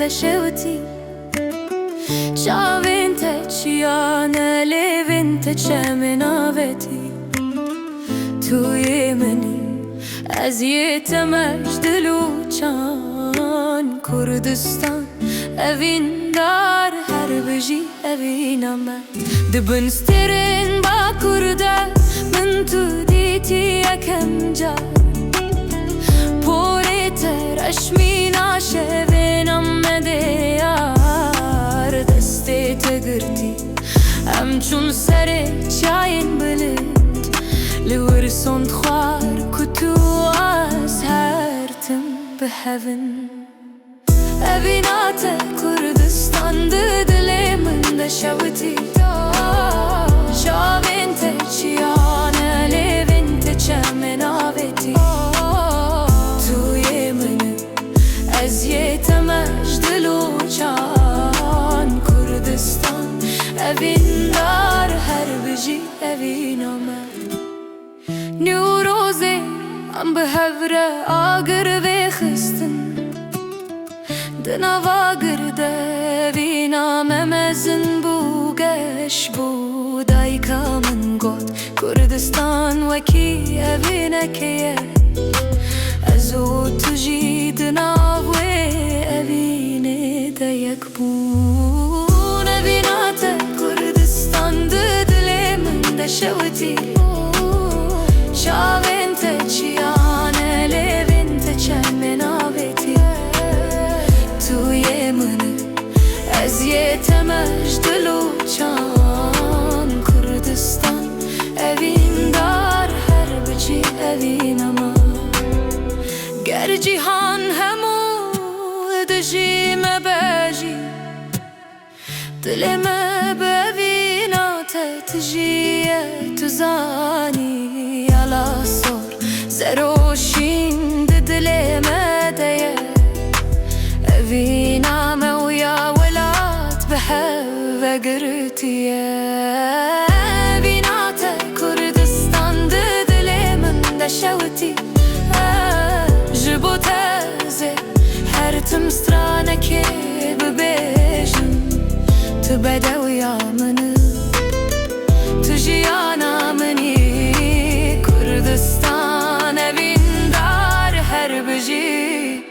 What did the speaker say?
دشوتی چاوین ته چیانه لیوین ته چه مناوتی توی منی از یه تمش دلوچان کردستان اوین دار هر بجی اوین آمد دبنسترین با کرده من تو دیتی یکم جا پوری ترشمی ناشه وینم نده یار دستی تگرتی همچون سر چاین بلند لورسون خوار کتو از هرتم به هون اوینات کردستان دلی من دشوتی شاوین ته چیانه لیوین ته چه مناوتی توی من از یه تمش دلوچان کردستان اوین دار هر بجی اوین آمد نیوروزی ام به هوره آگر ویخستن دنوا گرده وینا ممزن بوگش بود ایکا من گود کردستان وکی اوینکیه از او تجی دناوی اوینه دیک بون اوینات کردستان دلی من دشوتی شاوین ته چیانه لیوین ته چه مناوتی توی من از یه تمش دلوچان کردستان اوین دار هر بچی اوین اما گر جیهان همو دجی مباجی دل مبوینات تجیه تزانی یلا سور زروشین دل مدیه اوینا مویا ولات بحب قرتيه اوینات کردستان دل من دشوتی جبو تازه هر تمسترانه که ببیجم تبدو یا منو تجیانا منی کردستان اوین دار هر بجی